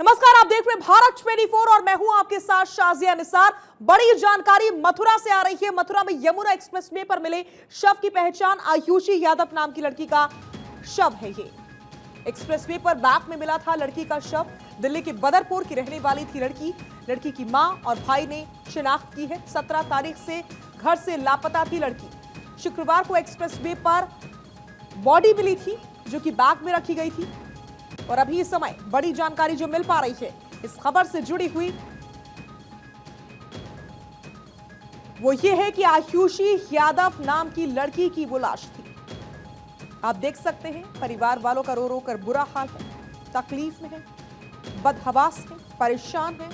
नमस्कार, आप देख रहे हैं भारत 24 और मैं हूं आपके साथ शाजिया निसार। बड़ी जानकारी मथुरा से आ रही है। मथुरा में यमुना एक्सप्रेसवे पर मिले शव की पहचान आयुषी यादव नाम की लड़की का शव है। ये एक्सप्रेसवे पर बैग में मिला था लड़की का शव। दिल्ली के बदरपुर की रहने वाली थी लड़की की मां और भाई ने शिनाख्त की है। 17 तारीख से घर से लापता थी लड़की। शुक्रवार को एक्सप्रेसवे पर बॉडी मिली थी जो कि बैग में रखी गई थी। और अभी इस समय बड़ी जानकारी जो मिल पा रही है इस खबर से जुड़ी हुई वो ये है कि आयुषी यादव नाम की लड़की की वो लाश थी। आप देख सकते हैं परिवार वालों का रो रो कर बुरा हाल है, तकलीफ में है, बदहवास है, परेशान है।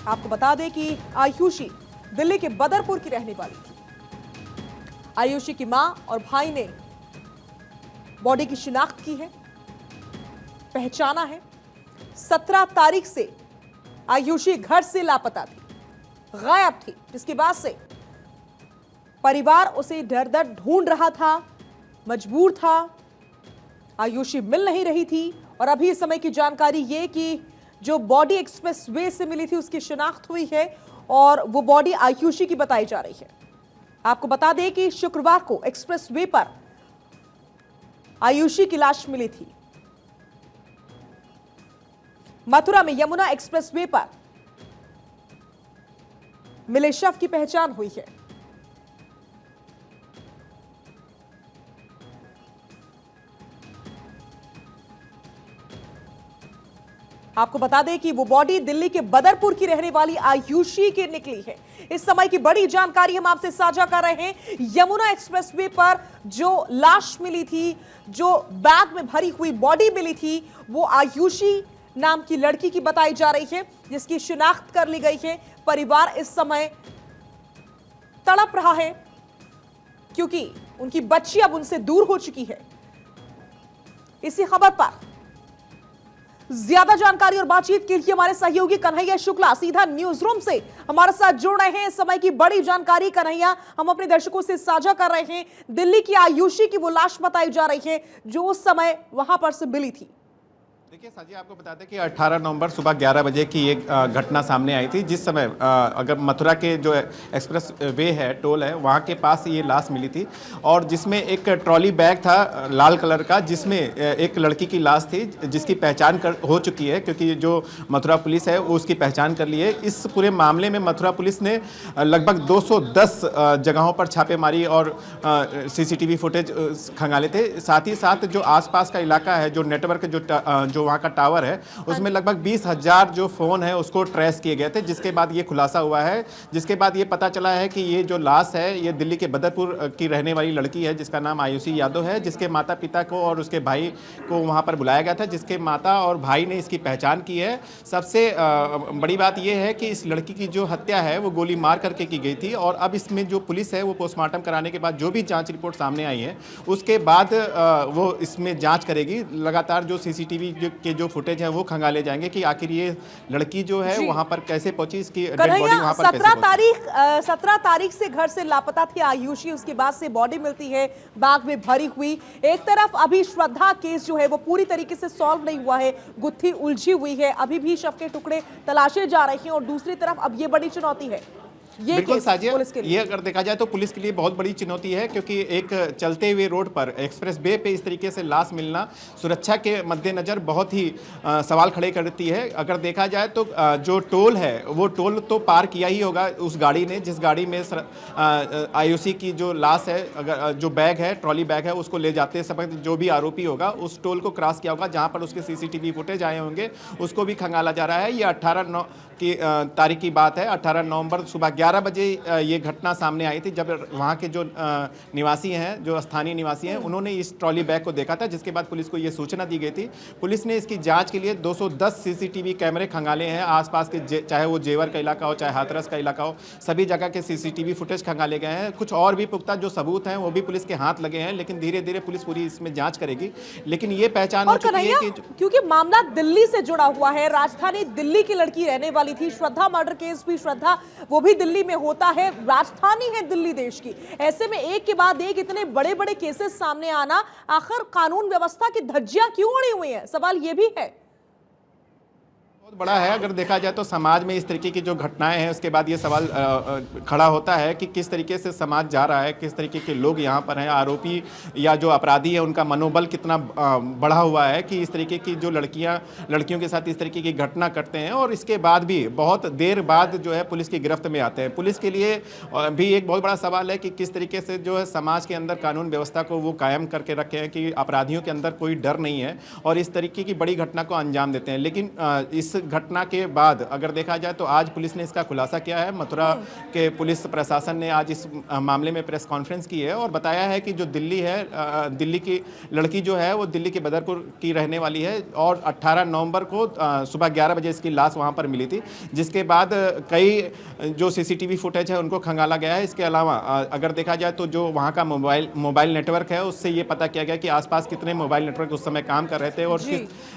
आपको बता दें कि आयुषी दिल्ली के बदरपुर की रहने वाली थी। आयुषी की मां और भाई ने बॉडी की शिनाख्त की है, पहचाना है। 17 तारीख से आयुषी घर से लापता थी, गायब थी, जिसके बाद से परिवार उसे दर दर ढूंढ रहा था, मजबूर था। आयुषी मिल नहीं रही थी और अभी इस समय की जानकारी ये कि जो बॉडी एक्सप्रेसवे से मिली थी उसकी शिनाख्त हुई है और वो बॉडी आयुषी की बताई जा रही है। आपको बता दें कि शुक्रवार को एक्सप्रेसवे पर आयुषी की लाश मिली थी। मथुरा में यमुना एक्सप्रेसवे पर मिले शव की पहचान हुई है। आपको बता दें कि वो बॉडी दिल्ली के बदरपुर की रहने वाली आयुषी की निकली है। इस समय की बड़ी जानकारी हम आपसे साझा कर रहे हैं। यमुना एक्सप्रेसवे पर जो लाश मिली थी, जो बैग में भरी हुई बॉडी मिली थी, वो आयुषी नाम की लड़की की बताई जा रही है, जिसकी शिनाख्त कर ली गई है। परिवार इस समय तड़प रहा है क्योंकि उनकी बच्ची अब उनसे दूर हो चुकी है। इसी खबर पर ज्यादा जानकारी और बातचीत के लिए हमारे सहयोगी कन्हैया शुक्ला सीधा न्यूज रूम से हमारे साथ जुड़ रहे हैं। इस समय की बड़ी जानकारी कन्हैया हम अपने दर्शकों से साझा कर रहे हैं। दिल्ली की आयुषी की वो लाश बताई जा रही है जो उस समय वहां पर से मिली थी। देखिए साजी, आपको बता दें कि 18 नवंबर सुबह 11 बजे की एक घटना सामने आई थी, जिस समय अगर मथुरा के जो एक्सप्रेस वे है, टोल है, वहाँ के पास ये लाश मिली थी और जिसमें एक ट्रॉली बैग था लाल कलर का, जिसमें एक लड़की की लाश थी जिसकी पहचान हो चुकी है, क्योंकि जो मथुरा पुलिस है वो उसकी पहचान कर ली है। इस पूरे मामले में मथुरा पुलिस ने लगभग 210 जगहों पर छापे मारी और CCTV फुटेज खंगाले थे। साथ ही साथ जो आसपास का इलाका है, जो नेटवर्क जो वहाँ का टावर है, उसमें लगभग 20,000 जो फोन है उसको ट्रेस किए गए थे, जिसके बाद ये खुलासा हुआ है। जिसके बाद ये पता चला है कि ये जो लाश है ये दिल्ली के बदरपुर की रहने वाली लड़की है, जिसका नाम आयुषी यादव है, जिसके माता पिता को और उसके भाई को वहाँ पर बुलाया गया था, जिसके माता और भाई ने इसकी पहचान की है। सबसे बड़ी बात यह है कि इस लड़की की जो हत्या है वो गोली मार करके की गई थी और अब इसमें जो पुलिस है वो पोस्टमार्टम कराने के बाद जो भी जाँच रिपोर्ट सामने आई है उसके बाद वो इसमें जाँच करेगी। लगातार जो CCTV के जो फुटेज है वो खंगाले जाएंगे कि आखिर ये लड़की जो है वहां पर कैसे पहुंची, इसकी डेड बॉडी वहां पर कैसे पहुंची। 17 तारीख से घर से लापता थी आयुषी, उसके बाद से बॉडी मिलती है बैग में भरी हुई। एक तरफ अभी श्रद्धा केस जो है वो पूरी तरीके से सॉल्व नहीं हुआ है, गुत्थी उलझी हुई है, अभी भी शव के टुकड़े तलाशे जा रहे हैं और दूसरी तरफ अब ये बड़ी चुनौती है। ये बिल्कुल साजिया, ये अगर देखा जाए तो पुलिस के लिए बहुत बड़ी चुनौती है, क्योंकि एक चलते हुए रोड पर एक्सप्रेस वे पे इस तरीके से लाश मिलना सुरक्षा के मद्देनजर बहुत ही सवाल खड़े करती है। अगर देखा जाए तो जो टोल है वो टोल तो पार किया ही होगा उस गाड़ी ने, जिस गाड़ी में आयुषी की जो लाश है, अगर जो बैग है, ट्रॉली बैग है, उसको ले जाते समय जो भी आरोपी होगा उस टोल को क्रॉस किया होगा, जहाँ पर उसके CCTV फुटेज आए होंगे, उसको भी खंगाला जा रहा है। ये 18 की तारीख की बात है। 18 नवंबर सुबह 11 बजे ये घटना सामने आई थी, जब वहाँ के जो निवासी हैं, जो स्थानीय निवासी हैं, उन्होंने इस ट्रॉली बैग को देखा था, जिसके बाद पुलिस को ये सूचना दी गई थी। पुलिस ने इसकी जांच के लिए 210 CCTV कैमरे खंगाले हैं आसपास के, चाहे वो जेवर का इलाका हो, चाहे हाथरस का इलाका हो, सभी जगह के CCTV फुटेज खंगाले गए हैं। कुछ और भी पुख्ता जो सबूत हैं वो भी पुलिस के हाथ लगे हैं, लेकिन धीरे धीरे पुलिस पूरी इसमें जाँच करेगी। लेकिन ये पहचान हो चुकी है कि क्योंकि मामला दिल्ली से जुड़ा हुआ है, राजधानी दिल्ली की लड़की रहने वाली थी। श्रद्धा मर्डर केस भी श्रद्धा वो भी दिल्ली में होता है, राजधानी है दिल्ली देश की। ऐसे में एक के बाद एक इतने बड़े बड़े केसेस सामने आना, आखिर कानून व्यवस्था की धज्जियां क्यों उड़ी हुई हैं, सवाल यह भी है। बहुत बड़ा है। अगर देखा जाए तो समाज में इस तरीके की जो घटनाएं हैं उसके बाद ये सवाल खड़ा होता है कि किस तरीके से समाज जा रहा है, किस तरीके के लोग यहाँ पर हैं, आरोपी या जो अपराधी है उनका मनोबल कितना बढ़ा हुआ है कि इस तरीके की जो लड़कियों के साथ इस तरीके की घटना करते हैं और इसके बाद भी बहुत देर बाद जो है पुलिस की गिरफ्त में आते हैं। पुलिस के लिए भी एक बहुत बड़ा सवाल है कि किस तरीके से जो है समाज के अंदर कानून व्यवस्था को वो कायम करके रखे हैं कि अपराधियों के अंदर कोई डर नहीं है और इस तरीके की बड़ी घटना को अंजाम देते हैं। लेकिन इस घटना के बाद अगर देखा जाए तो आज पुलिस ने इसका खुलासा किया है। मथुरा के पुलिस प्रशासन ने आज इस मामले में प्रेस कॉन्फ्रेंस की है और बताया है कि जो दिल्ली है, दिल्ली की लड़की जो है वो दिल्ली के बदरपुर की रहने वाली है और 18 नवंबर को सुबह 11 बजे इसकी लाश वहां पर मिली थी, जिसके बाद कई जो सीसीटीवी फुटेज है उनको खंगाला गया है। इसके अलावा अगर देखा जाए तो जो वहां का मोबाइल नेटवर्क है उससे ये पता किया गया कि आसपास कितने मोबाइल नेटवर्क उस समय काम कर रहे थे और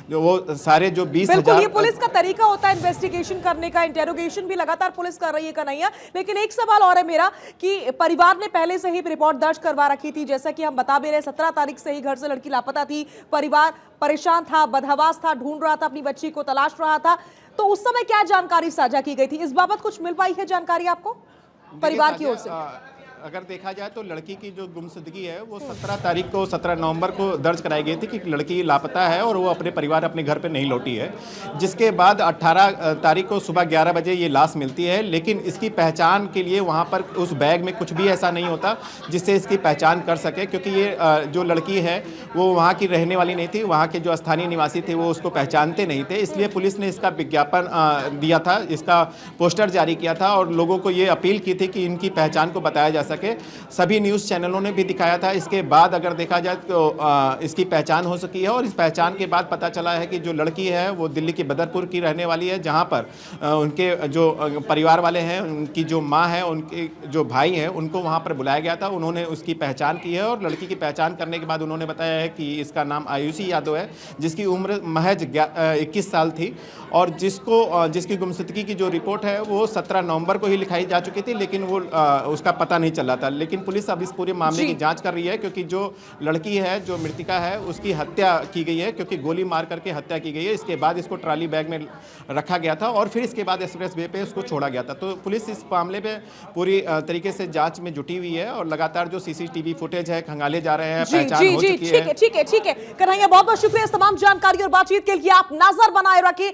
जो वो सारे जो 20,000। ये पुलिस का तरीका होता है इन्वेस्टिगेशन करने का, इंटेरोगेशन भी लगातार पुलिस कर रही है कन्हैया। लेकिन एक सवाल और है मेरा कि परिवार ने पहले से ही रिपोर्ट दर्ज करवा रखी थी, जैसा कि हम बता भी रहे 17 तारीख से ही घर से लड़की लापता थी, परिवार परेशान था, बदहवास था, ढूंढ रहा था, अपनी बच्ची को तलाश रहा था। तो उस समय क्या जानकारी साझा की गई थी, इस बाबत कुछ मिल पाई है जानकारी आपको परिवार की ओर से? अगर देखा जाए तो लड़की की जो गुमशुदगी है वो 17 नवंबर को दर्ज कराई गई थी कि लड़की लापता है और वो अपने परिवार अपने घर पे नहीं लौटी है, जिसके बाद 18 तारीख को सुबह 11 बजे ये लाश मिलती है। लेकिन इसकी पहचान के लिए वहाँ पर उस बैग में कुछ भी ऐसा नहीं होता जिससे इसकी पहचान कर सके, क्योंकि ये जो लड़की है वो वहाँ की रहने वाली नहीं थी, वहाँ के जो स्थानीय निवासी थे वो उसको पहचानते नहीं थे। इसलिए पुलिस ने इसका विज्ञापन दिया था, इसका पोस्टर जारी किया था और लोगों को ये अपील की थी कि इनकी पहचान को बताया जा सके। सभी न्यूज़ चैनलों ने भी दिखाया था। इसके बाद अगर देखा जाए तो इसकी पहचान हो सकी है और इस पहचान के बाद पता चला है कि जो लड़की है वो दिल्ली के बदरपुर की रहने वाली है, जहां पर उनके जो परिवार वाले हैं, उनकी जो माँ है, उनके जो भाई हैं, उनको वहां पर बुलाया गया था। उन्होंने उसकी पहचान की है और लड़की की पहचान करने के बाद उन्होंने बताया है कि इसका नाम आयुषी यादव है, जिसकी उम्र महज 21 साल थी और जिसकी गुमशुदगी की जो रिपोर्ट है वो 17 नवंबर को ही लिखाई जा चुकी थी, लेकिन वो उसका पता नहीं चला था। लेकिन पुलिस अब इस पूरे मामले की जांच कर रही है, क्योंकि जो लड़की है, जो मृतिका है, उसकी हत्या की गई है, क्योंकि गोली मार करके हत्या की गई है। इसके बाद इसको ट्रॉली बैग में रखा गया था और फिर इसके बाद एक्सप्रेस वे पे उसको छोड़ा गया था। तो पुलिस इस मामले में पूरी तरीके से जांच में जुटी हुई है और लगातार जो सीसीटीवी फुटेज है खंगाले जा रहे हैं, पहचान हो चुकी है। ठीक है कन्हैया, बहुत बहुत शुक्रिया इस तमाम जानकारी और बातचीत के लिए। आप नजर बनाए रखिए